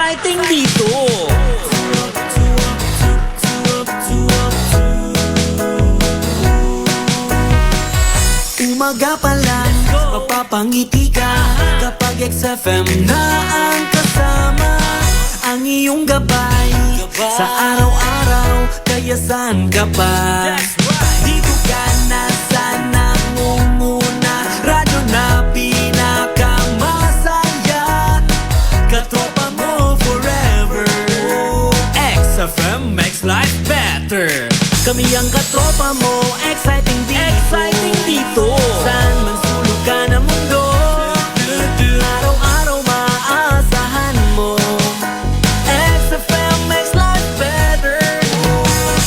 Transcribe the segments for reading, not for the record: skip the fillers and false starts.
exciting dito. Umaga pa lang, mapapangiti ka kapag XFM na ang kasama. Ang iyong gabay sa araw-araw, kaya saan ka pa? Dito ka na sa nangunguna, radyo na pinakamasaya. Katropa mo forever. XFM makes life better. Kami ang katropa mo, exciting dito. Saan man sulok ka ng mundo, araw-araw maaasahan mo. XFM makes life better.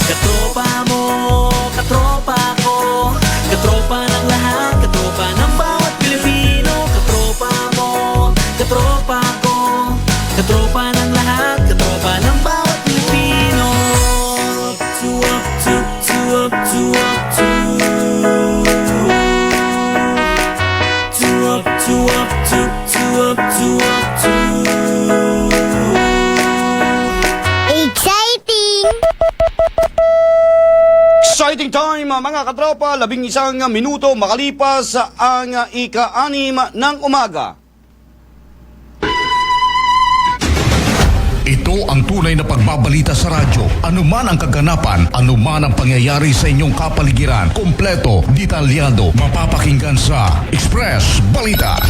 Katropa mo, katropa ko, katropa ng lahat, katropa ng bawat Pilipino. Katropa mo, katropa ko, katropa ng lahat, katropa ng bawat Pilipino. Up to Exciting time mga katropa, 11 minuto makalipas ang ika-6 ng umaga. Ito ang tunay na pagbabalita sa radyo. Anuman ang kaganapan, anuman ang pangyayari sa inyong kapaligiran, kompleto, detalyado, mapapakinggan sa Express Balita.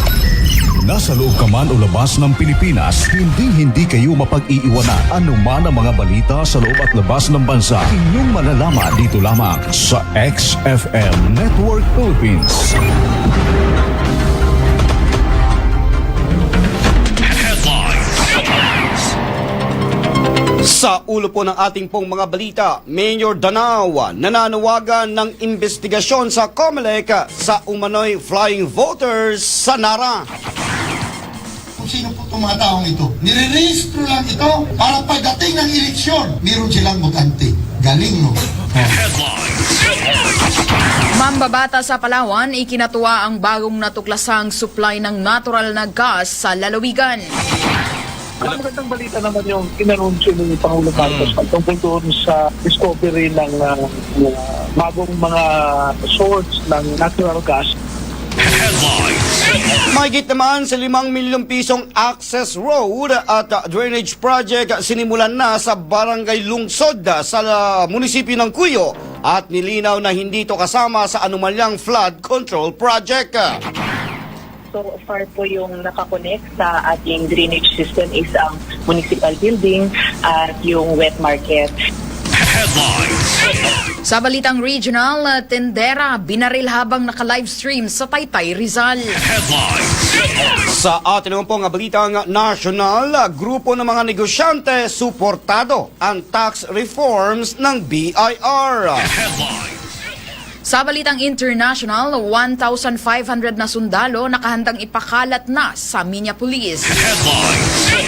Nasa loob ka man o labas ng Pilipinas, hindi kayo mapag-iiwanan. Anuman ang mga balita sa loob at labas ng bansa, inyong malalaman dito lamang sa XFM Network Philippines. Sa ulo po ng ating pong mga balita, Mayor Danao nananawagan ng investigasyon sa COMELEC sa umano'y flying voters sa Nara. Kung sino po itong mga taong ito, nirerehistro lang ito para pagdating ng eleksyon, meron silang botante. Galing, no? Mambabata sa Palawan, ikinatuwa ang bagong natuklasang supply ng natural na gas sa lalawigan. Ang magandang balita naman yung inanunsyo ni Pangulong Marcos tungkol doon sa discovery ng bagong mga source ng natural gas. Mahigit naman sa 5 milyong pisong access road at drainage project sinimulan na sa Barangay Lungsod sa munisipyo ng Cuyo at nilinaw na hindi ito kasama sa anumalyang flood control project. So far po yung nakakonect sa ating drainage system is ang municipal building at yung wet market. Sa balitang regional, tendera binaril habang naka-livestream sa Taytay, Rizal. Sa atin naman po nga balitang national, grupo ng mga negosyante suportado ang tax reforms ng BIR. Sa balitang international, 1,500 na sundalo nakahandang ipakalat na sa Minneapolis.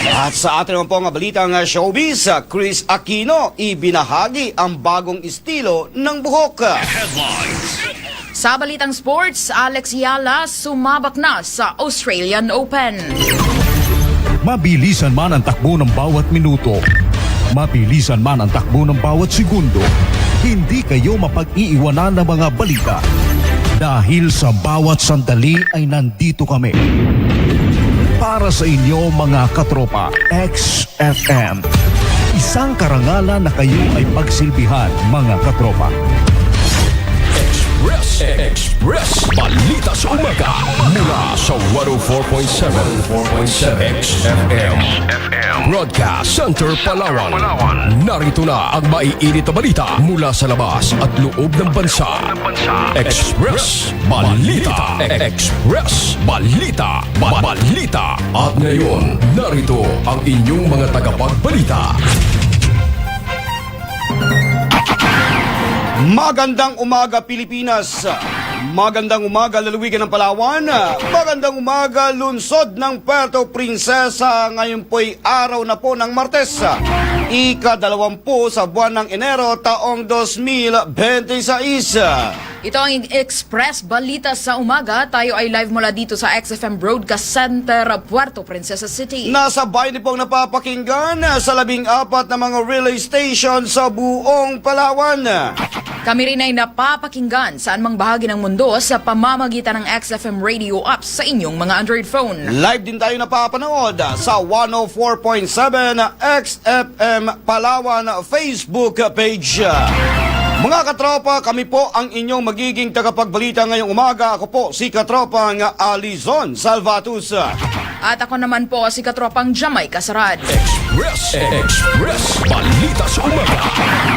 At sa atin naman po nga balitang showbiz, Chris Aquino ibinahagi ang bagong estilo ng buhok. Sa balitang sports, Alex Yala sumabak na sa Australian Open. Mabilisan man ang takbo ng bawat minuto, mabilisan man ang takbo ng bawat segundo, hindi kayo mapag-iiwanan ng mga balita. Dahil sa bawat sandali ay nandito kami. Para sa inyo mga katropa, XFM. Isang karangalan na kayo ay pagsilbihan mga katropa. Express Balita sa Umaga mula sa 104.7 XFM Broadcast Center, Palawan. Narito na ang maiinit na balita mula sa labas at loob ng bansa. Express Balita. Express Balita. Balita. At ngayon, narito ang inyong mga tagapagbalita. Magandang umaga Pilipinas. Magandang umaga, lalawigan ng Palawan. Magandang umaga, lungsod ng Puerto Princesa. Ngayon po'y araw na po ng Martes. Ika-20 sa buwan ng Enero, taong 2026. Ito ang Express Balita sa umaga. Tayo ay live mula dito sa XFM Broadcast Center, Puerto Princesa City. Nasa bayan pong napapakinggan sa 14 na mga relay station sa buong Palawan. Kami rin ay napapakinggan saan mang bahagi ng mundo sa pamamagitan ng XFM radio apps sa inyong mga Android phone. Live din tayo napapanood sa 104.7 XFM Palawan Facebook page. Mga katropa, kami po ang inyong magiging tagapagbalita ngayong umaga. Ako po si katropang Alizon Salvatus. At ako naman po si katropang Jamay Kasarad. Express Balita sa umaga.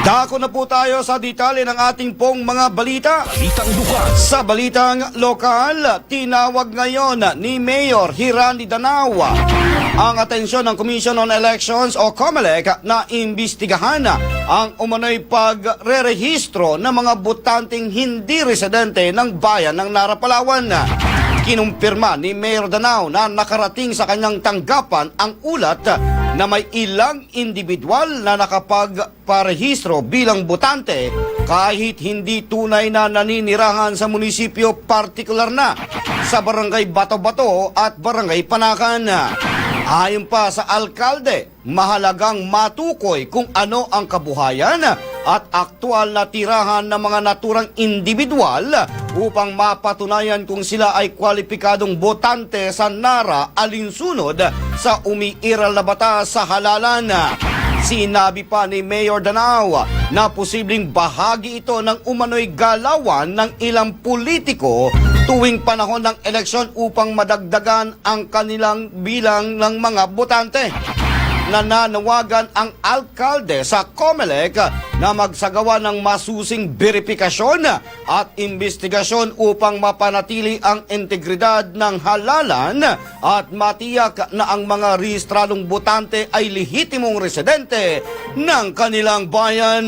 Dako na po tayo sa detalye ng ating pong mga balita. Balitang lukas. Sa balitang lokal, tinawag ngayon ni Mayor Hirani Danawa ang atensyon ng Commission on Elections o COMELEC na imbestigahan ang umano'y pagre-rehistro ng mga botanteng hindi residente ng bayan ng Nara, Palawan. Kinumpirma ni Mayor Danao na nakarating sa kanyang tanggapan ang ulat na may ilang individual na nakapagparehistro bilang botante kahit hindi tunay na naninirahan sa munisipyo, partikular na sa Barangay Bato-Bato at Barangay Panakan. Ayon pa sa alkalde, mahalagang matukoy kung ano ang kabuhayan at aktwal na tirahan ng mga naturang individual upang mapatunayan kung sila ay kwalipikadong botante sa Nara alinsunod sa umiiral na batas sa halalan. Sinabi pa ni Mayor Danao na posibleng bahagi ito ng umano'y galawan ng ilang politiko tuwing panahon ng eleksyon upang madagdagan ang kanilang bilang ng mga botante. Nananawagan ang alkalde sa COMELEC na magsagawa ng masusing verifikasyon at investigasyon upang mapanatili ang integridad ng halalan at matiyak na ang mga rehistradong botante ay lehitimong residente ng kanilang bayan.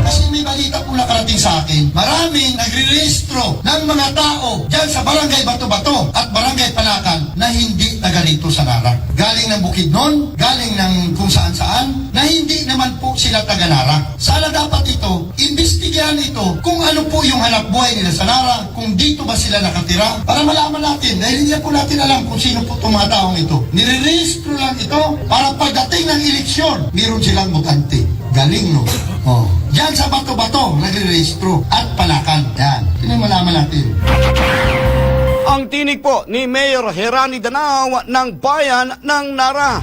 Kasi may balita po nakarating sa akin, maraming nagre-rehistro ng mga tao dyan sa Barangay Bato-Bato at Barangay Panakan na hindi taga rito sa Nara. Galing ng Bukidnon, galing ng kung saan-saan, na hindi naman po sila taga Nara. Sana dapat ito, imbestigahan ito kung ano po yung hanap buhay nila sa Nara, kung dito ba sila nakatira, para malaman natin, dahil hindi na po natin alam kung sino po itong mga taong ito. Nire-rehistro lang ito para pagdating ng eleksyon, meron silang botante. Galing, no? Oh. Diyan sa Bato-Bato, nagre-rehistro at Panakan. Yan. Ito malaman natin. Ang tinig po ni Mayor Hirani Danao ng bayan ng Nara.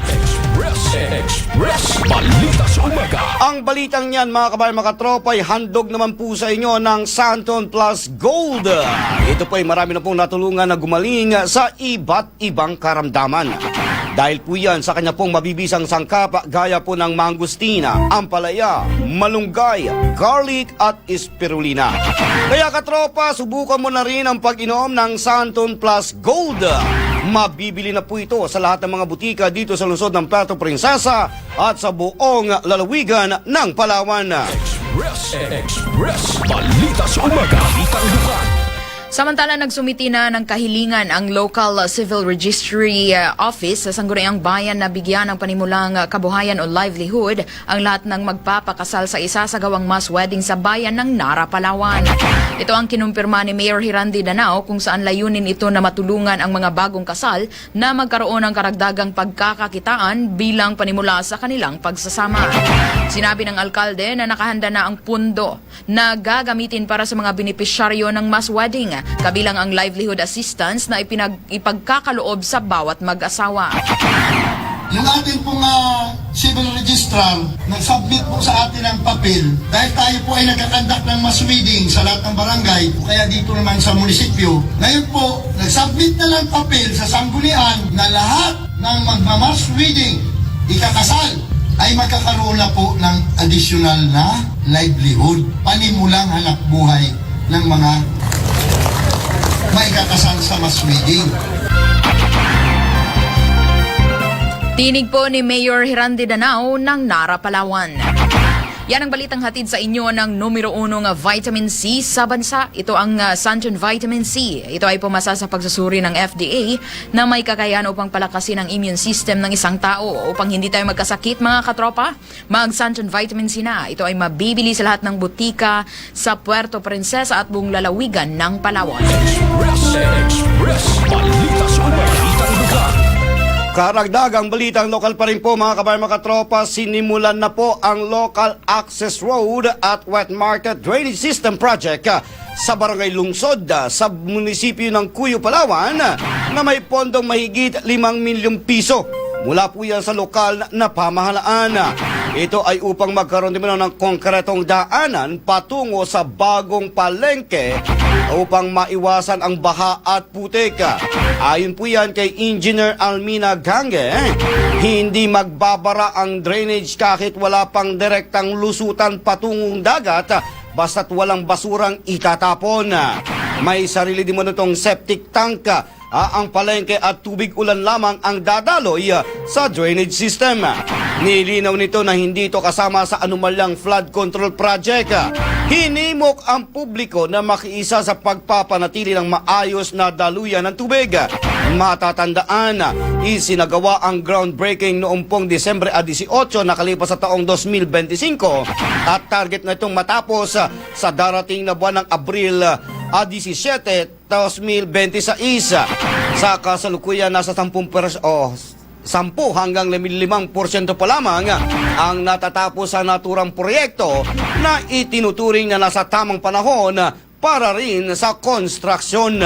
Express Balita sa umaga. Ang balitang yan, mga kabayan, mga katropa, ay handog naman po sa inyo ng Santon Plus Gold. Ito po ay marami na pong natulungan na gumaling sa iba't ibang karamdaman. Dahil po yan sa kanya pong mabibisang sangkap gaya po ng mangustina, ampalaya, malunggay, garlic at spirulina. Kaya katropa, subukan mo na rin ang pag-inom ng Santon Plus Gold. Mabibili na po ito sa lahat ng mga butika dito sa lungsod ng Puerto Princesa at sa buong lalawigan ng Palawan. Express Balita sa umaga. Balitang lukas. Samantala, nagsumiti na ng kahilingan ang Local Civil Registry Office sa Sangguniang Bayan na bigyan ng panimulang kabuhayan o livelihood ang lahat ng magpapakasal sa isasagawang mass wedding sa bayan ng Nara, Palawan. Ito ang kinumpirma ni Mayor Hirandi Danao kung saan layunin ito na matulungan ang mga bagong kasal na magkaroon ng karagdagang pagkakakitaan bilang panimula sa kanilang pagsasama. Sinabi ng alkalde na nakahanda na ang pundo na gagamitin para sa mga benepisyaryo ng mass wedding, kabilang ang livelihood assistance na ipagkakaloob sa bawat mag-asawa. Yung ating pong civil registrar, nag-submit po sa atin ng papel dahil tayo po ay nagkakandak ng mass wedding sa lahat ng barangay o kaya dito naman sa munisipyo. Ngayon po, nag-submit na ng papel sa sanggunian na lahat ng magmamass wedding, ikakasal, ay magkakaroon na po ng additional na livelihood, panimulang hanap buhay ng mga maikakasal sa mass wedding. Tinig po ni Mayor Hirandi Danao ng Nara, Palawan. Yan ang balitang hatid sa inyo ng numero 1 vitamin C sa bansa. Ito ang Sunshine Vitamin C. Ito ay pumasa sa pagsusuri ng FDA na may kakayahan upang palakasin ang immune system ng isang tao upang hindi tayo magkasakit, mga katropa. Mag Sunshine Vitamin C na. Ito ay mabibili sa lahat ng butika sa Puerto Princesa at buong lalawigan ng Palawan. Express. Balita sa balitang lugar. Karagdagang balitang lokal pa rin po mga kabayan mga katropa, sinimulan na po ang Local Access Road at Wet Market Drainage System Project sa Barangay Lungsod sa munisipyo ng Cuyo, Palawan na may pondong mahigit 5 milyong piso. Mula po yan sa lokal na pamahalaan. Ito ay upang magkaroon din ng konkretong daanan patungo sa bagong palengke upang maiwasan ang baha at putik. Ayon po yan kay Engineer Almina Gange, hindi magbabara ang drainage kahit wala pang direktang lusutan patungong dagat basta't walang basurang itatapon. May sarili din mo nitong septic tank ang palengke at tubig ulan lamang ang dadaloy sa drainage system. Nilinaw nito na hindi ito kasama sa anumalyang flood control project. Hinimok ang publiko na makiisa sa pagpapanatili ng maayos na daluyan ng tubig. Matatandaan, isinagawa ang groundbreaking noong pong Disyembre 18 nakalipas sa taong 2025 at target na itong matapos sa darating na buwan ng Abril 17, 2026. Sa kasalukuyan, nasa 10 hanggang 15% pa lamang ang natatapos sa naturang proyekto na itinuturing na nasa tamang panahon para rin sa construction.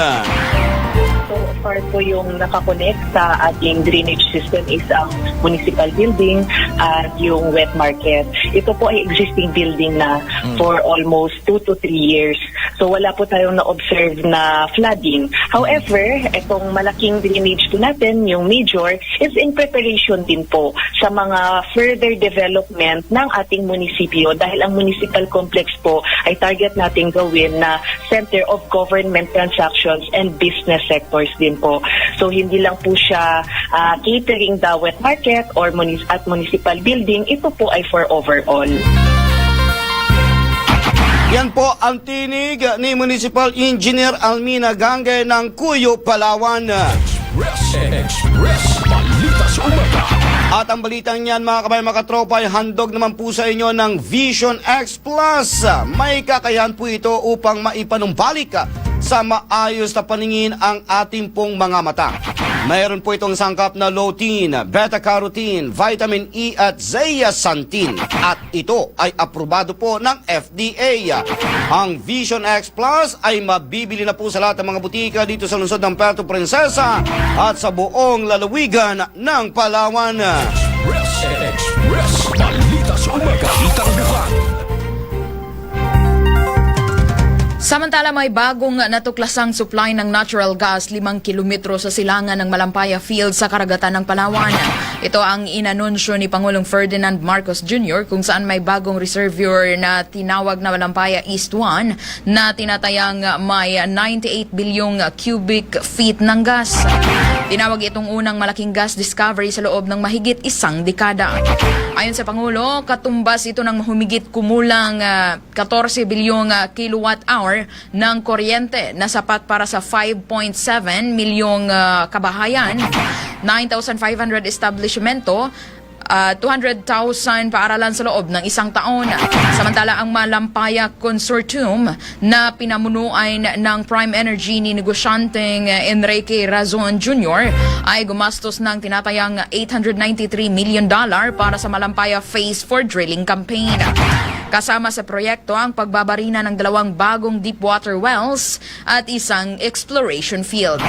So far po yung nakakonect sa ating drainage system is ang municipal building at yung wet market. Ito po ay existing building na for almost 2 to 3 years. So wala po tayong na-observe na flooding. However, itong malaking drainage po natin, yung major, is in preparation din po sa mga further development ng ating munisipyo dahil ang municipal complex po ay target nating gawin na center of government transactions and business sectors din po. So hindi lang po siya catering the wet market or at municipal building, ito po ay for overall. Yan po ang tinig ni Municipal Engineer Almina Gange ng Cuyo, Palawan. Express. Balita sa umaga. At ang balitang yan mga kabayan mga katropa ay handog naman po sa inyo ng Vision X Plus. May kakayahan po ito upang maipanumbalik sa maayos na paningin ang ating pong mga mata. Mayroon po itong sangkap na lutein, beta-carotene, vitamin E at zeaxanthin. At ito ay aprobado po ng FDA. Ang Vision X Plus ay mabibili na po sa lahat ng mga butika dito sa lungsod ng Puerto Princesa at sa buong lalawigan ng Palawan. Express. Balita sa umaga. Balitang lugar. Samantala, may bagong natuklasang supply ng natural gas 5 kilometro sa silangan ng Malampaya Field sa karagatan ng Palawan. Ito ang inanunsyo ni Pangulong Ferdinand Marcos Jr. kung saan may bagong reservoir na tinawag na Malampaya East 1 na tinatayang may 98 bilyong cubic feet ng gas. Tinawag itong unang malaking gas discovery sa loob ng mahigit 1 dekada. Ayon sa Pangulo, katumbas ito ng humigit kumulang 14 bilyong kilowatt-hour ng kuryente na sapat para sa 5.7 milyong kabahayan, 9,500 establishmento, 200,000 paaralan sa loob ng 1 taon. Samantala, ang Malampaya Consortium na pinamunuan ng Prime Energy ni negosyanteng Enrique Razon Jr. ay gumastos ng tinatayang $893 million para sa Malampaya Phase 4 drilling campaign. Kasama sa proyekto ang pagbabarina ng 2 bagong deepwater wells at 1 exploration field.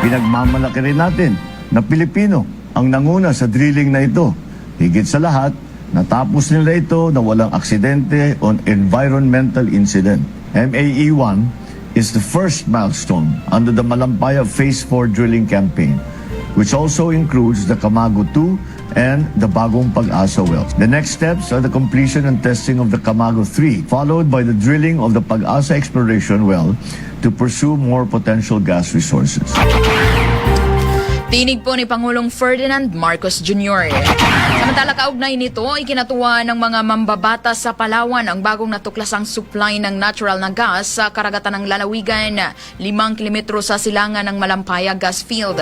Pinagmamalaki rin natin na Pilipino ang nanguna sa drilling na ito. Higit sa lahat, natapos nila ito na walang aksidente o environmental incident. MAE-1 is the first milestone under the Malampaya Phase 4 drilling campaign, which also includes the Camago 2 and the Bagong Pag-asa wells. The next steps are the completion and testing of the Camago 3, followed by the drilling of the Pag-asa exploration well to pursue more potential gas resources. Tinig po ni Pangulong Ferdinand Marcos Jr. Samantala kaugnay nito, ikinatuwa ng mga mambabatas sa Palawan ang bagong natuklasang supply ng natural na gas sa karagatan ng lalawigan, 5 kilometro sa silangan ng Malampaya Gas Field.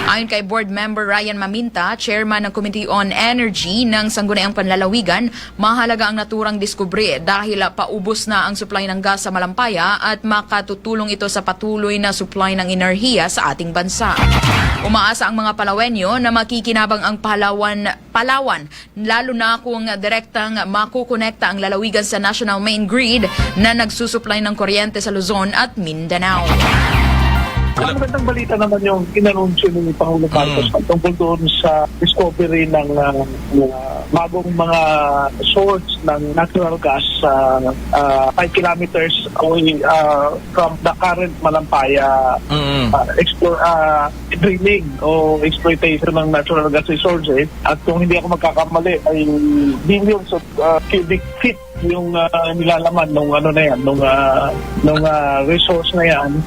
Ayon kay Board Member Ryan Maminta, Chairman ng Committee on Energy ng Sangguniang Panlalawigan, mahalaga ang naturang diskubre dahil paubos na ang supply ng gas sa Malampaya at makatutulong ito sa patuloy na supply ng enerhiya sa ating bansa. Umaasa ang mga Palawenyo na makikinabang ang Palawan, lalo na kung direktang makukonekta ang lalawigan sa national main grid na nagsusupply ng kuryente sa Luzon at Mindanao. Ang magandang balita naman yung inanunsyo ni Pangulong Marcos tungkol doon sa discovery ng bagong mga source ng natural gas 5 kilometers away from the current Malampaya drilling o exploitation ng natural gas resources. At kung hindi ako magkakamali ay billions of cubic feet yung nilalaman nung resource na yan.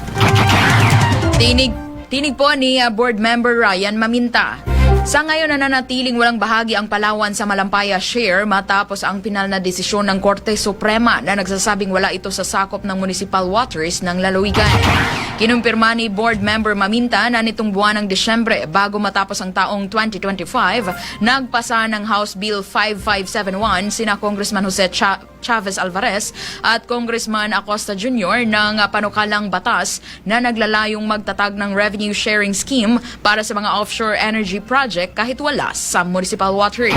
Tinig po ni Board Member Ryan Maminta. Sa ngayon nananatiling walang bahagi ang Palawan sa Malampaya Share matapos ang pinal na desisyon ng Korte Suprema na nagsasabing wala ito sa sakop ng municipal waters ng lalawigan. Kinumpirma ni Board Member Maminta na nitong buwan ng Disyembre bago matapos ang taong 2025, nagpasa ng House Bill 5571 sina Congressman Jose Chavez Alvarez at Congressman Acosta Jr. ng panukalang batas na naglalayong magtatag ng revenue sharing scheme para sa mga offshore energy project kahit wala sa municipal waters.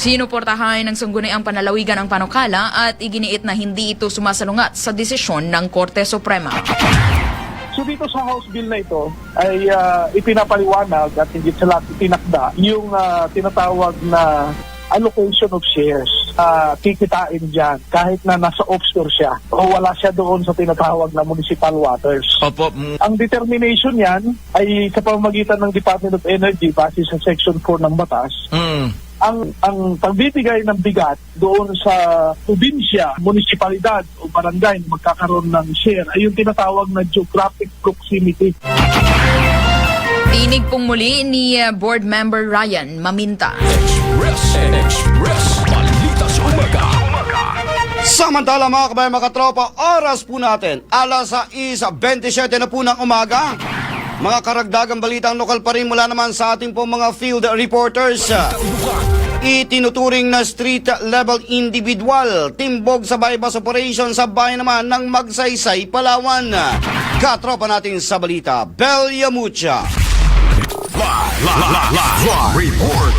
Sinuportahan ng Sangguniang Panlalawigan ang panukala at iginiit na hindi ito sumasalungat sa desisyon ng Korte Suprema. So dito sa House Bill na ito ay ipinapaliwanag at hindi sa lahat itinakda yung tinatawag na allocation of shares. Kikitain dyan kahit na nasa offshore siya o wala siya doon sa tinatawag na municipal waters. Opo. Ang determination yan ay sa pamamagitan ng Department of Energy base sa Section 4 ng batas. Ang pagbibigay ng bigat doon sa probinsya, munisipalidad o barangay na magkakaroon ng share ay yung tinatawag na geographic proximity. Tinig pong muli ni Board Member Ryan Maminta. Express Balita sa Umaga. Samantala mga kabayan, mga katropa, oras po natin, alas 6:27 na po ng umaga. Mga karagdagang balitang lokal pa rin mula naman sa ating pong mga field reporters. Itinuturing na street-level individual, timbog sa bypass operation sa bayan naman ng Magsaysay, Palawan. Katropa natin sa balita, Belia Mucha. Live report.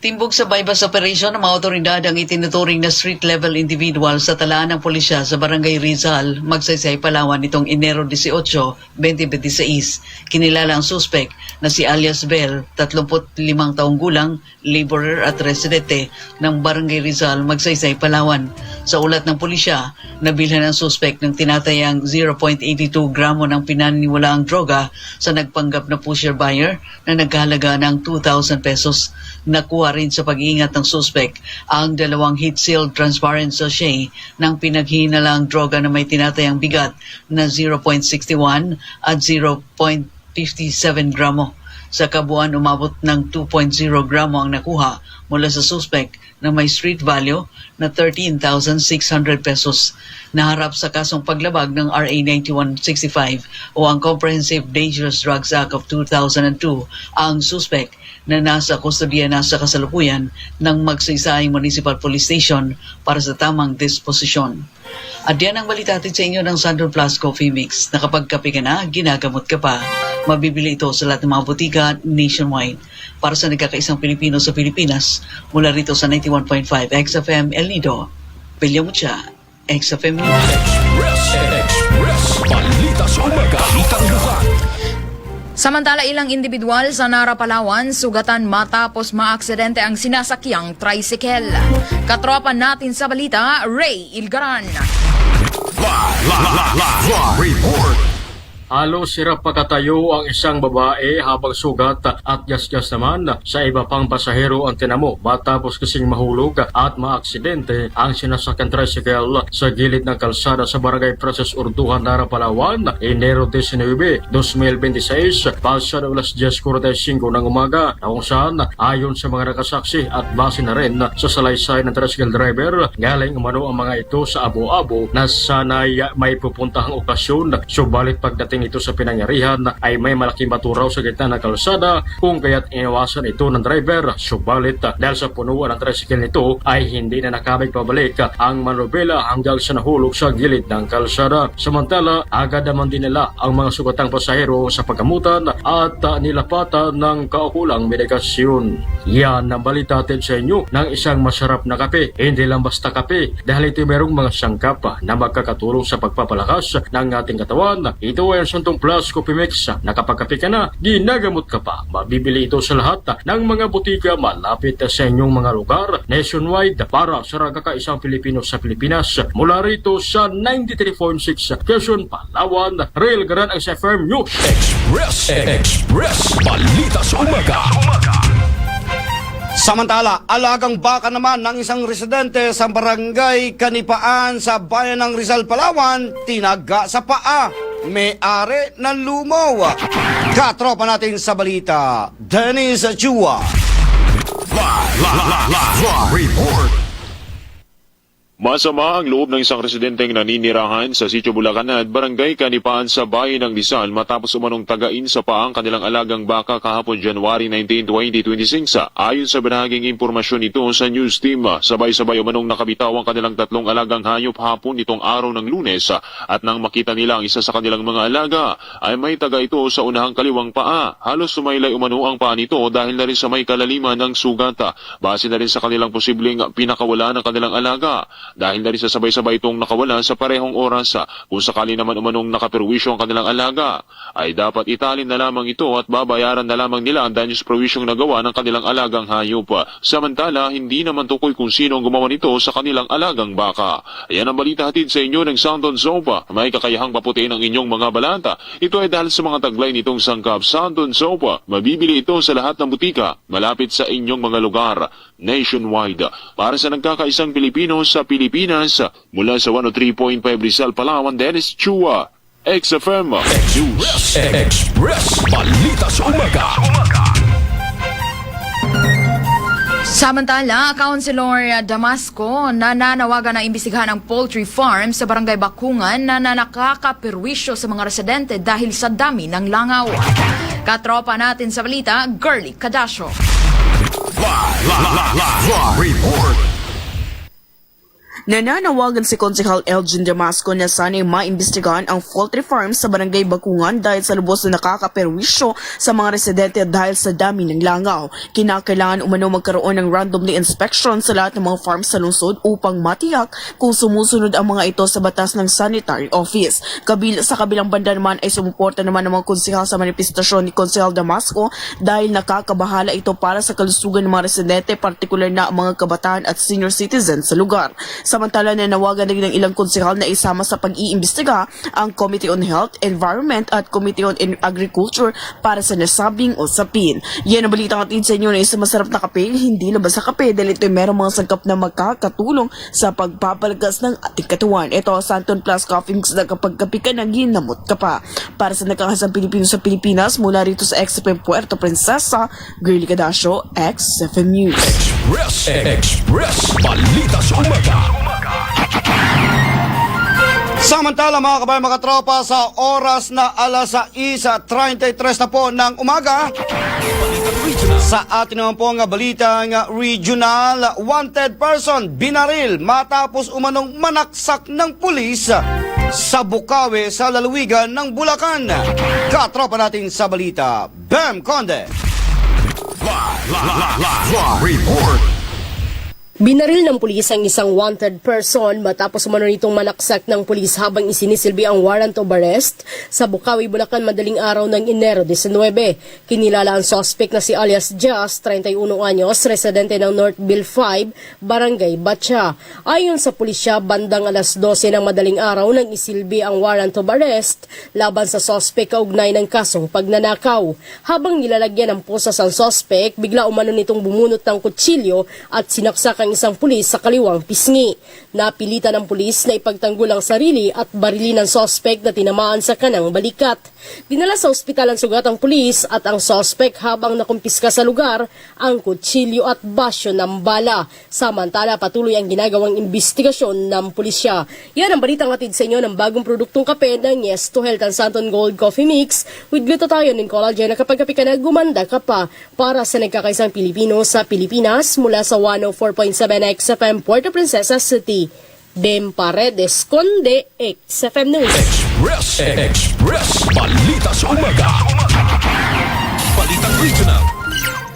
Timbog sa bypass operation ng mga otoridad ang itinuturing na street-level individual sa talaan ng pulisya sa Barangay Rizal, Magsaysay, Palawan nitong Enero 18, 2026. Kinilala ang suspect na si alias Bell, 35 taong gulang, laborer at residente ng Barangay Rizal, Magsaysay, Palawan. Sa ulat ng pulisya, nabilhan ang suspect ng tinatayang 0.82 gramo ng pinaniniwalaang droga sa nagpanggap na pusher buyer na naghahalaga ng 2,000 pesos. Nakuha rin sa pag-iingat ng suspect ang 2 heat-sealed transparent sachet ng pinaghihinalang droga na may tinatayang bigat na 0.61 at 0.57 gramo. Sa kabuuan, umabot ng 2.0 gramo ang nakuha mula sa suspect na may street value na 13,600 pesos. Naharap sa kasong paglabag ng RA 9165 o ang Comprehensive Dangerous Drugs Act of 2002 ang suspect na nasa kustodiya na sa kasalukuyan ng Magsaysay Municipal Police Station para sa tamang disposisyon. At yan ang balita atin sa inyo ng Sandro Plus Coffee Mix na kapag kape ka na, ginagamot ka pa. Mabibili ito sa lahat ng mga butika nationwide. Para sa nagkakaisang Pilipino sa Pilipinas, mula rito sa 91.5 XFM El Nido, Belia Mucha, XFM News. Express Balita sa Umaga. Balitang lugar. Samantala ilang individual sa Nara, Palawan sugatan matapos maaksidente ang sinasakyang tricycle. Katropa natin sa balita, Ray Ilgaran. Live report. halos sirap pagkatayo ang isang babae habang sugat at gas-gas naman sa iba pang pasahero ang tinamo matapos kasing mahulog at maaksidente ang sinasakyan tricycle sa gilid ng kalsada sa Barangay Princess Urduhan, Nara, Palawan, Enero 19, 2026, pasado alas 10:45 ng umaga, na kung saan ayon sa mga nakasaksi at base na rin sa salaysay ng tricycle driver, galing umano ang mga ito sa abo-abo na sanay may pupuntahang okasyon, subalit pagdating ito sa pinangyarihan ay may malaking baturaw sa gitna ng kalsada kung kaya't iniwasan ito ng driver, subalit dahil sa punuan ng tricycle nito ay hindi na nakabig pabalik ang manubela hanggang sa nahulog sa gilid ng kalsada. Samantala, agad naman din nila ang mga sugatang pasahero sa paggamutan at nilapatan ng kaukulang medikasyon. Yan ang balita natin sa inyo ng isang masarap na kape. Hindi lang basta kape dahil ito merong mga sangkap na magkakatulong sa pagpapalakas ng ating katawan. Ito ay ang Santong Plus Coffee Mix na kapag kape ka na, ginagamot ka pa. Mabibili ito sa lahat ng mga butika malapit sa inyong mga lugar nationwide para sa kakaisang Pilipino sa Pilipinas. Mula rito sa 93.6 Quezon, Palawan, Real Garan ang FM News. Express Balita sa Umaga. Samantala, alagang baka naman ng isang residente sa barangay Kanipaan sa bayan ng Rizal, Palawan, tinaga sa paa. May-ari ng lumaw. Katropa natin sa balita, Dennis Chua. Live report. Masama ang loob ng isang residenteng naninirahan sa Sitio Bulacan at Barangay Kanipaan sa bayan ng Rizal matapos umanong tagain sa paang kanilang alagang baka kahapon January 19, 2026. Ayon sa binahaging impormasyon nito sa news team, sabay-sabay umanong nakabitaw ang kanilang tatlong alagang hayop hapon nitong araw ng Lunes at nang makita nila ang isa sa kanilang mga alaga ay may taga ito sa unahang kaliwang paa. Halos sumaylay umano ang paa nito dahil na rin sa may kalaliman ng sugata. Base na rin sa kanilang posibleng pinakawala ng kanilang alaga. Dahil na rin sa sabay-sabay itong nakawala sa parehong oras, kung sakali naman umanong nakaperwisyo ang kanilang alaga, ay dapat italin na lamang ito at babayaran na lamang nila ang danyos provisyong nagawa ng kanilang alagang hayop. Samantala, hindi naman tukoy kung sino ang gumawa nito sa kanilang alagang baka. Ayan ang balita hatid sa inyo ng Santon Soap. May kakayahang paputiin ang inyong mga balata. Ito ay dahil sa mga taglay nitong sangkap Santon Soap. Mabibili ito sa lahat ng butika, malapit sa inyong mga lugar, nationwide. Para sa nagkakaisang Pilipino sa Pilipinas, mula sa 103.5 Rizal, Palawan, Dennis Chua, XFM News. Express Balita sa Umaga. Samantala, Councilor Damasco nananawagan na imbestigahan ang poultry farm sa Barangay Bakungan na nakakaperwisyo sa mga residente dahil sa dami ng langaw. Katropa natin sa balita, Girly Cadasio. Live report. Nananawagan si Konsehal Elgin Damasco na sana'y maimbestigahan ang poultry farm sa Barangay Bakungan dahil sa lubos na nakakaperwisyo sa mga residente dahil sa dami ng langaw. Kinakailangan umano magkaroon ng randomly inspection sa lahat ng mga farm sa lungsod upang matiyak kung sumusunod ang mga ito sa batas ng sanitary office. Sa kabilang banda naman ay sumuporta naman ng mga konsehal sa manifestasyon ni Konsehal Damasco dahil nakakabahala ito para sa kalusugan ng mga residente, partikular na ang mga kabataan at senior citizens sa lugar. Samantala, nanawagan din ng ilang konsehal na isama sa pag-iimbestiga ang Committee on Health, Environment at Committee on Agriculture para sa nasabing usapin. Yan ang balitang atin sa inyo na isang masarap na kape, hindi labas sa kape dahil ito ay merong mga sangkap na makakatulong sa pagpapalagas ng ating katawan. Ito ang Santon Plus Coffee Mix na kapag kape ka na, ginamot ka pa. Para sa nagkakasang Pilipino sa Pilipinas, mula rito sa XFM Puerto Princesa, Girly Cadasio, XFM News. Express Balita sa Umaga. Samantala mga kabayan, mga tropa, sa oras na alas 6:33 na po ng umaga, sa atin naman po ang balitang regional, wanted person binaril matapos umanong manaksak ng pulis sa Bukawi sa lalawigan ng Bulacan. Katropa natin sa balita, Bem Conde. Live report. Binaril ng pulis ang isang wanted person matapos umano nitong manaksak ng pulis habang isinisilbi ang warrant of arrest sa Bukawi, Bulacan madaling araw ng Enero 19. Kinilala ang suspect na si alias Jazz, 31 anyos, residente ng Northville 5, Barangay Batcha. Ayon sa pulisya, bandang alas 12 ng madaling araw nang isilbi ang warrant of arrest laban sa suspect kaugnay ng kasong pagnanakaw. Habang nilalagyan ng pusas ang suspect, bigla umano nitong bumunot ng kutsilyo at sinaksak ang isang pulis sa kaliwang pisngi. Napilitan ng pulis na ipagtanggol ang sarili at barilin ng suspect na tinamaan sa kanang balikat. Dinala sa ospital ang sugatang pulis at ang suspect habang nakumpiska sa lugar ang kutsilyo at basyo ng bala. Samantala, patuloy ang ginagawang investigasyon ng pulisya. Yan ang balitang hatid sa inyo ng bagong produktong kape ng Yes to Health and Santon Gold Coffee Mix with glutathione and collagen na kapag kape ka na, gumanda ka pa. Para sa nagkakaisang Pilipino sa Pilipinas mula sa 104.7 XFM Puerto Princesa City. Dem Paredes Conde, XFM News. Express. Balita sa umaga. Balitang regional.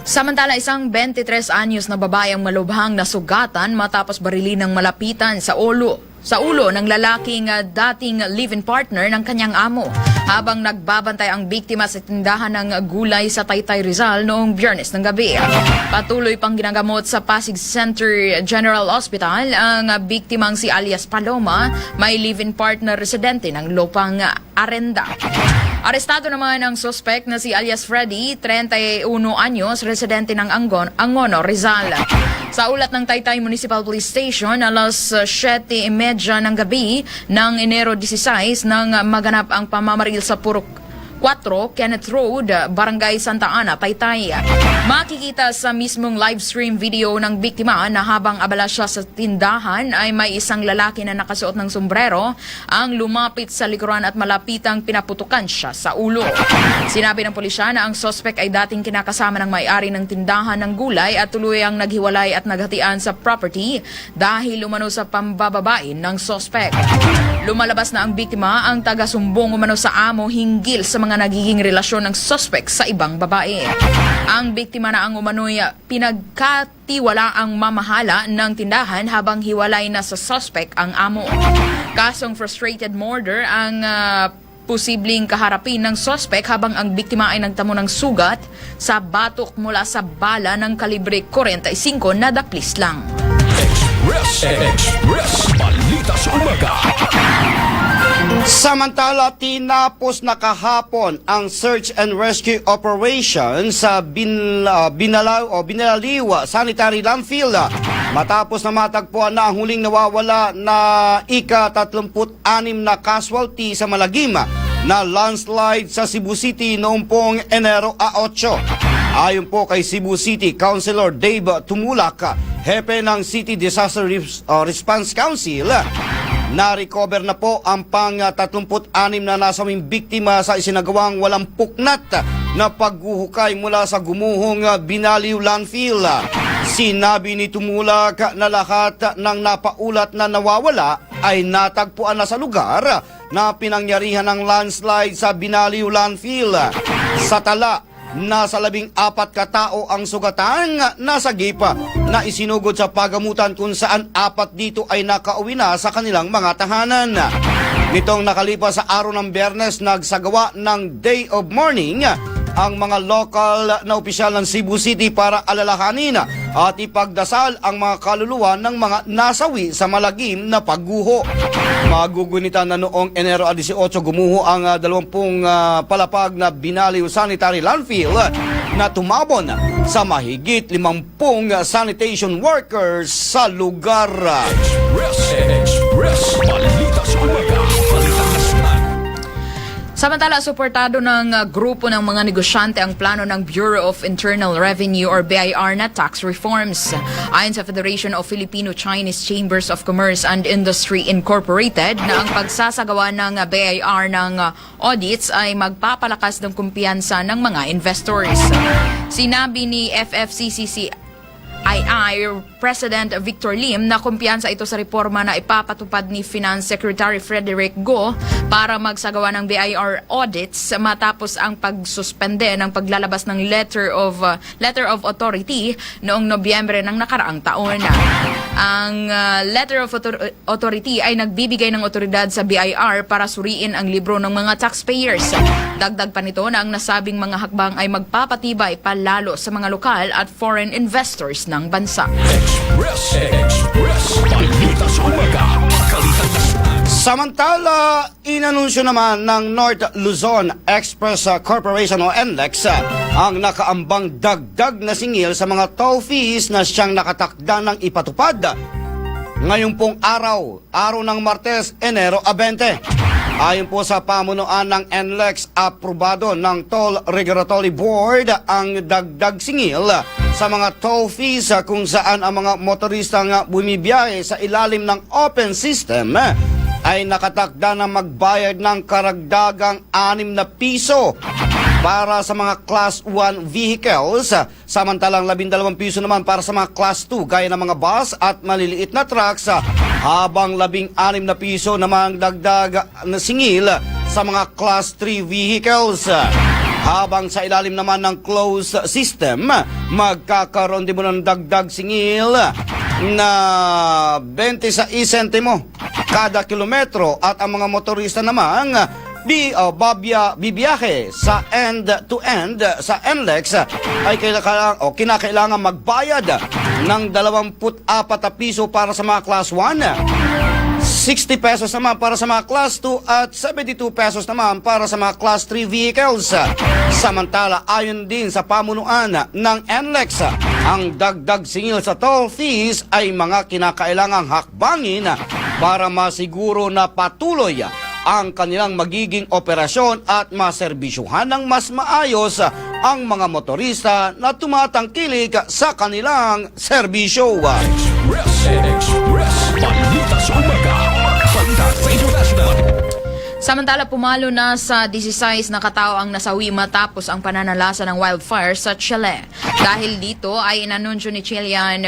Samantala, isang 23 anyos na babae ang malubhang nasugatan matapos barilin ng malapitan sa ulo ng lalaking dating live-in partner ng kanyang amo habang nagbabantay ang biktima sa tindahan ng gulay sa Taytay, Rizal noong Biyernes ng gabi. Patuloy pang ginagamot sa Pasig Center General Hospital ang biktimang si alias Paloma, may live-in partner residente ng Lopang Arenda. Arestado naman ang suspect na si alias Freddy, 31 anyos, residente ng Angono, Rizal. Sa ulat ng Taytay Municipal Police Station, alas 7:30 ng gabi ng Enero 16 nang maganap ang pamamaril sa Purok 4, Kenneth Road, Barangay Santa Ana, Taytay. Makikita sa mismong live stream video ng biktima na habang abala siya sa tindahan ay may isang lalaki na nakasuot ng sombrero ang lumapit sa likuran at malapitang pinaputukan siya sa ulo. Sinabi ng pulisya na ang suspect ay dating kinakasama ng may-ari ng tindahan ng gulay at tuluyang naghiwalay at naghatian sa property dahil umano sa pambababae ng suspect. Lumalabas na ang biktima ang taga-sumbong umano sa amo hinggil sa mga nagiging relasyon ng suspect sa ibang babae. Ang biktima na ang umano'y pinagkatiwala ang mamahala ng tindahan habang hiwalay na sa suspect ang amo. Kasong frustrated murder ang posibleng kaharapin ng suspect habang ang biktima ay nagtamo ng sugat sa batok mula sa bala ng kalibre 45 na daplis lang. Express. Balita sa umaga. Samantala, tinapos na kahapon ang search and rescue operation sa Binalaliwa Sanitary Landfill matapos na matagpuan na ang huling nawawala na ika-36 na casualty sa malagim na landslide sa Cebu City noong pong Enero 8. Ayon po kay Cebu City Councilor Dave Tumulak, hepe ng City Disaster Response Council, na-recover na po ang pang-36 na nasawing biktima sa isinagawang walang puknat na paghuhukay mula sa gumuhong Binaliw Landfill. Sinabi ni Tumulak na lahat ng napaulat na nawawala ay natagpuan na sa lugar na pinangyarihan ng landslide sa Binaliw Landfill. Sa tala, nasa 14 katao ang sugatan na sagip na isinugod sa pagamutan kung saan 4 dito ay nakauwi na sa kanilang mga tahanan. Nitong nakalipas sa araw ng Biyernes, nagsagawa ng day of mourning ang mga lokal na opisyal ng Cebu City para alalahanin at ipagdasal ang mga kaluluwa ng mga nasawi sa malagim na pagguho. Magugunitan na noong Enero 18 gumuho ang 20 palapag na Binaliw Sanitary Landfill na tumabon sa mahigit 50 sanitation workers sa lugar. Express. Balita sa umaga. Samantala, suportado ng grupo ng mga negosyante ang plano ng Bureau of Internal Revenue or BIR na tax reforms. Ayon sa Federation of Filipino-Chinese Chambers of Commerce and Industry Incorporated na ang pagsasagawa ng BIR ng audits ay magpapalakas ng kumpiyansa ng mga investors. Sinabi ni FFCCC BII President Victor Lim na kumpiyansa ito sa reforma na ipapatupad ni Finance Secretary Frederick Go para magsagawa ng BIR audits matapos ang pagsuspende ng paglalabas ng letter of authority noong Nobyembre ng nakaraang taon. Ang letter of authority ay nagbibigay ng otoridad sa BIR para suriin ang libro ng mga taxpayers. Dagdag pa nito na ang nasabing mga hakbang ay magpapatibay palalo sa mga lokal at foreign investors ng bansa. Balita sa umaga. Samantala, inanunsyo naman ng North Luzon Express Corporation o NLEX ang nakaambang dagdag na singil sa mga toll fees na siyang nakatakda ng ipatupad ngayong pong araw ng Martes, Enero 20. Ayon po sa pamunuan ng NLEX, aprobado ng Toll Regulatory Board ang dagdag singil sa mga toll fees kung saan ang mga motoristang bumibiyahe sa ilalim ng open system ay nakatakda na magbayad ng karagdagang 6 na piso para sa mga Class 1 vehicles, samantalang 12 piso naman para sa mga Class 2 gaya ng mga bus at maliliit na trucks, habang 16 na piso naman dagdag na singil sa mga Class 3 vehicles. Habang sa ilalim naman ng closed system, magkakaroon din mo ng dagdag singil na 26 sentimo kada kilometro at ang mga motorista naman bibiyahe sa end-to-end sa NLEX ay kinakailangan magbayad ng 24 na piso para sa mga Class 1, 60 pesos naman para sa mga Class 2 at 72 pesos naman para sa mga Class 3 vehicles. Samantala, ayon din sa pamunuan ng NLEX, ang dagdag singil sa toll fees ay mga kinakailangang hakbangin para masiguro na patuloy ang kanilang magiging operasyon at maserbisyuhan ng mas maayos ang mga motorista na tumatangkilik sa kanilang serbisyo. Balita sa umaga. Balita sa international. Samantala, pumalo na sa 16 na katao ang nasawi matapos ang pananalasa ng wildfire sa Chile. Dahil dito ay inanunsyo ni Chilean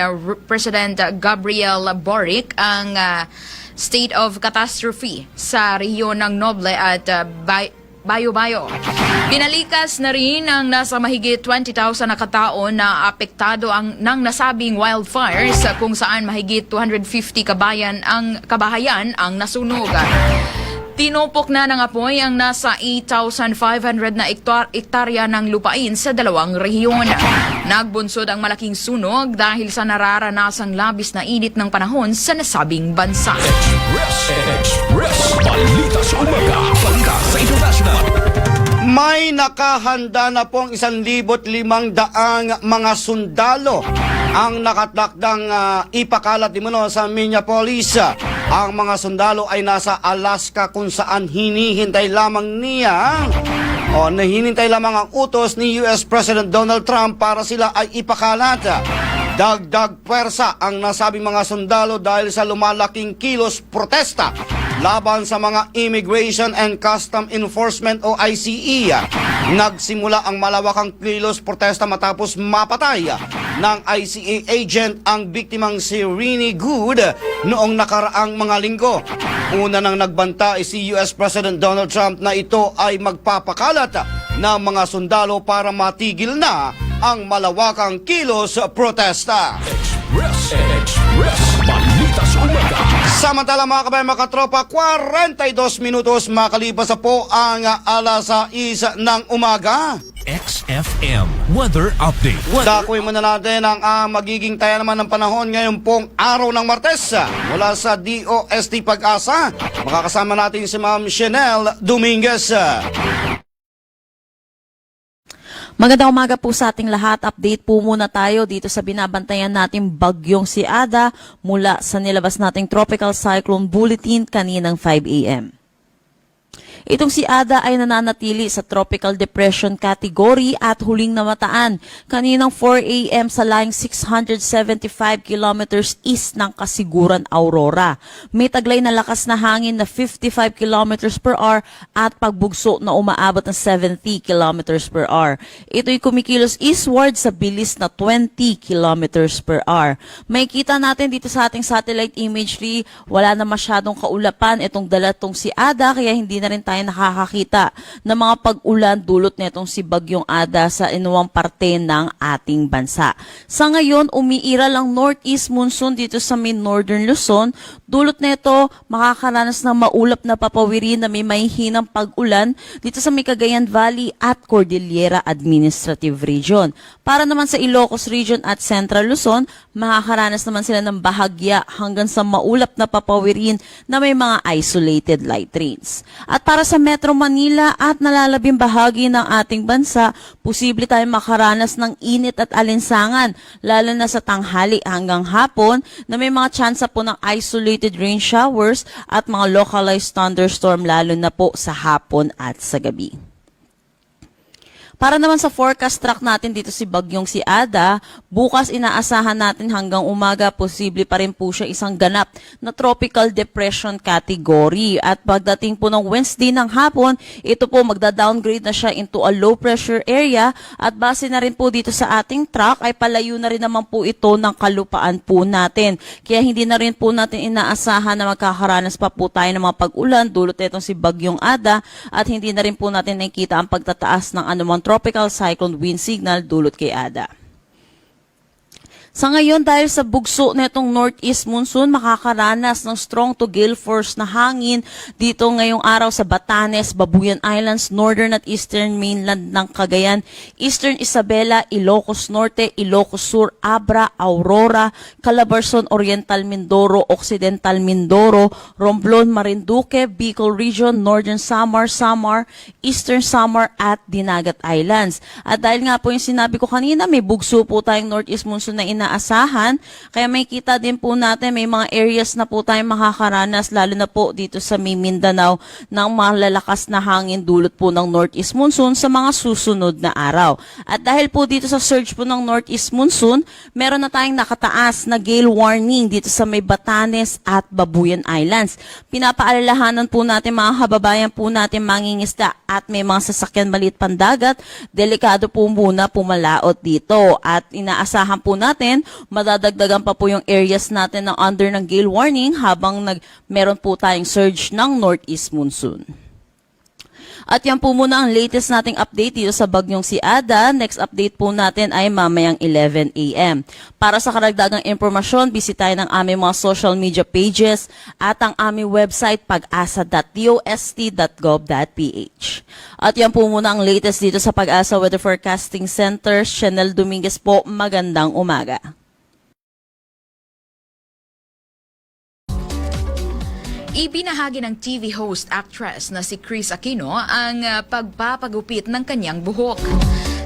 President Gabriel Boric ang state of catastrophe sa rehiyon ng Noble at Bayo-Bayo. Pinalikas na rin ang nasa mahigit 20,000 na katao na apektado ng nasabing wildfires kung saan mahigit 250 kabahayan ang nasunog. Tinupok na ng apoy ang nasa 8,500 na ektarya ng lupain sa dalawang rehiyon. Nagbunsod ang malaking sunog dahil sa nararanasang labis na init ng panahon sa nasabing bansa. Balita sa umaga. Balita sa international. May nakahanda na pong 1,500 mga sundalo ang nakatakdang ipakalat di muna sa Minneapolis. Ang mga sundalo ay nasa Alaska kung saan hinihintay lamang ang utos ni US President Donald Trump para sila ay ipakalat. Dagdag pwersa ang nasabing mga sundalo dahil sa lumalaking kilos protesta laban sa mga Immigration and Custom Enforcement o ICE. Nagsimula ang malawakang kilos protesta matapos mapatay ng ICE agent ang biktimang si Rini Good noong nakaraang mga linggo. Una nang nagbanta si US President Donald Trump na ito ay magpapakalat ng mga sundalo para matigil na ang malawakang kilos protesta. Balita sa umaga. Samantala mga kabayan, mga katropa, 42 minutos makalipas na po ang alas 6 ng umaga. XFM Weather Update. Dakuin muna natin ang magiging taya naman ng panahon ngayon pong araw ng Martes. Mula sa DOST Pag-asa, makakasama natin si Ma'am Chanel Dominguez. Magandang umaga po sa ating lahat. Update po muna tayo dito sa binabantayan nating bagyong si Ada mula sa nilabas nating Tropical Cyclone Bulletin kaninang 5 a.m. Itong si Ada ay nananatili sa tropical depression category at huling namataan kaninang 4 a.m. sa layong 675 kilometers east ng Kasiguran, Aurora. May taglay na lakas na hangin na 55 kilometers per hour at pagbugso na umaabot ng 70 kilometers per hour. Ito'y kumikilos eastward sa bilis na 20 kilometers per hour. May kita natin dito sa ating satellite imagery, wala na masyadong kaulapan itong dalatong si Ada, kaya hindi na rin tayo nakakakita ng mga pag-ulan dulot nitong si Bagyong Ada sa inuwang parte ng ating bansa. Sa ngayon, umiira lang northeast monsoon dito sa may northern Luzon. Dulot nito, makakaranas ng maulap na papawirin na may mahihinang pag-ulan dito sa may Cagayan Valley at Cordillera Administrative Region. Para naman sa Ilocos Region at Central Luzon, makakaranas naman sila ng bahagya hanggang sa maulap na papawirin na may mga isolated light rains. At para sa Metro Manila at nalalabing bahagi ng ating bansa, posible tayong makaranas ng init at alinsangan, lalo na sa tanghali hanggang hapon na may mga tsansa po ng isolated rain showers at mga localized thunderstorm lalo na po sa hapon at sa gabi. Para naman sa forecast track natin dito si Bagyong si Ada, bukas inaasahan natin hanggang umaga posible pa rin po siya isang ganap na tropical depression category. At pagdating po ng Wednesday ng hapon, ito po magda-downgrade na siya into a low pressure area at base na rin po dito sa ating track ay palayo na rin naman po ito ng kalupaan po natin. Kaya hindi na rin po natin inaasahan na magkakaranas pa po tayo ng mga pag-ulan dulot itong si Bagyong Ada at hindi na rin po natin nakikita ang pagtataas ng anumang tropical cyclone wind signal dulot kay Ada. Sa ngayon, dahil sa bugso netong northeast monsoon, makakaranas ng strong to gale force na hangin dito ngayong araw sa Batanes, Babuyan Islands, northern at eastern mainland ng Cagayan, eastern Isabela, Ilocos Norte, Ilocos Sur, Abra, Aurora, Calabarzon, Oriental Mindoro, Occidental Mindoro, Romblon, Marinduque, Bicol Region, northern Samar, eastern Samar at Dinagat Islands. At dahil nga po yung sinabi ko kanina, may bugso po tayong northeast monsoon na inaasahan, kaya may kita din po natin may mga areas na po tayong makakaranas lalo na po dito sa may Mindanao ng malalakas na hangin dulot po ng northeast monsoon sa mga susunod na araw. At dahil po dito sa surge po ng northeast monsoon, meron na tayong nakataas na gale warning dito sa may Batanes at Babuyan Islands. Pinapaalalahanan po natin mga kababayan po natin mangingisda at may mga sasakyan maliit pandagat, delikado po muna pumalaot dito at inaasahan po natin madadagdagan pa po yung areas natin na under ng gale warning habang meron po tayong surge ng northeast monsoon. At yan po muna ang latest nating update dito sa Bagyong si Ada. Next update po natin ay mamayang 11 a.m. Para sa karagdagang impormasyon, bisitahin ang aming mga social media pages at ang aming website pag-asa.dost.gov.ph. At yan po muna ang latest dito sa Pag-asa Weather Forecasting Center. Chanel Dominguez po, magandang umaga. Ibinahagi ng TV host actress na si Chris Aquino ang pagpapagupit ng kanyang buhok.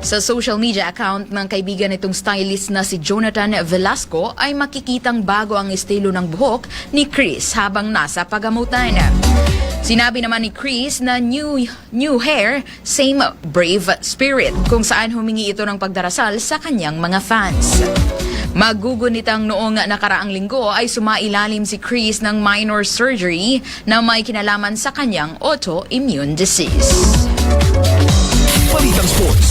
Sa social media account ng kaibigan nitong stylist na si Jonathan Velasco ay makikitang bago ang estilo ng buhok ni Chris habang nasa pagamutan. Sinabi naman ni Chris na new hair, same brave spirit, kung saan humingi ito ng pagdarasal sa kanyang mga fans. Magugunitang noong nakaraang linggo ay sumailalim si Chris ng minor surgery na may kinalaman sa kanyang autoimmune disease. Balitang Sports.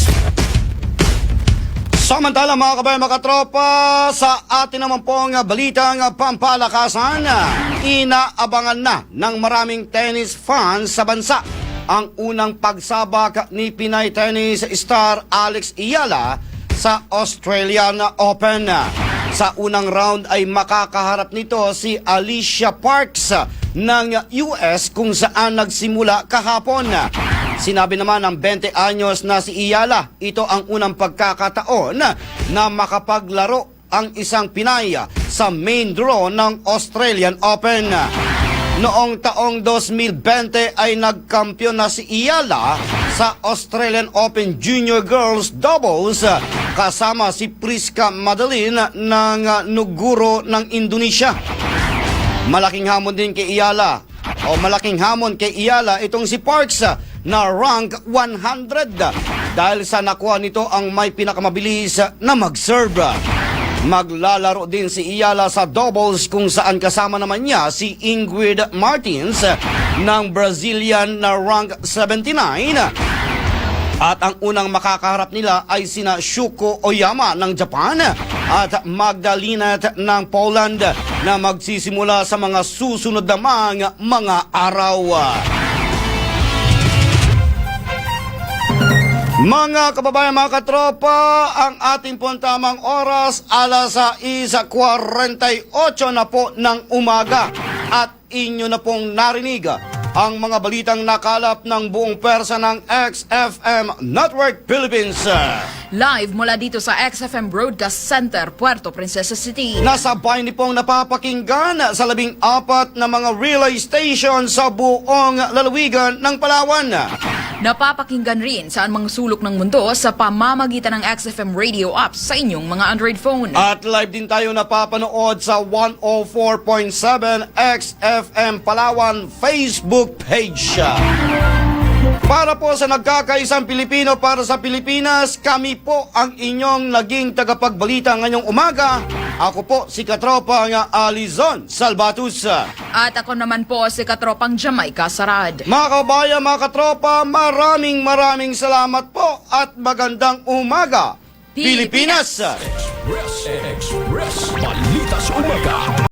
Samantala mga kabayan, mga katropa, sa atin naman pong balitang pampalakasan, inaabangan na ng maraming tennis fans sa bansa ang unang pagsabak ni Pinay tennis star Alex Iyala sa Australian Open. Sa unang round ay makakaharap nito si Alicia Parks ng US kung saan nagsimula kahapon. Sinabi naman ng 20 anyos na si Iyala, ito ang unang pagkakataon na makapaglaro ang isang Pinay sa main draw ng Australian Open. Noong taong 2020 ay nagkampiyon na si Iyala sa Australian Open Junior Girls Doubles kasama si Priska Madeline ng Nuguro ng Indonesia. Malaking hamon din kay Iyala o malaking hamon kay Iyala itong si Parks na rank 100 dahil sa nakuha nito ang may pinakamabilis na mag-serve. Maglalaro din si Iyala sa doubles kung saan kasama naman niya si Ingrid Martins ng Brazilian na rank 79. At ang unang makakaharap nila ay sina Shuko Oyama ng Japan at Magdalena ng Poland na magsisimula sa mga susunod namang mga araw. Mga kababayan, mga katropa, ang ating pong tamang oras, alas 6:48 na po ng umaga. At inyo na pong narinig ang mga balitang nakalap ng buong pwersa ng XFM Network Philippines. Live mula dito sa XFM Broadcast Center, Puerto Princesa City. Nasabay ni pong napapakinggan sa 14 na mga relay station sa buong lalawigan ng Palawan. Napapakinggan rin saan mga sulok ng mundo sa pamamagitan ng XFM radio app sa inyong mga Android phone. At live din tayo napapanood sa 104.7 XFM Palawan Facebook page. Para po sa nagkakaisang Pilipino para sa Pilipinas, kami po ang inyong naging tagapagbalita ngayong umaga. Ako po si Katropang Alizon Salvatus. At ako naman po si Katropang Jamaica Sarad. Mga kabayan, mga katropa, maraming salamat po at magandang umaga, Pilipinas! Express Balita sa Umaga.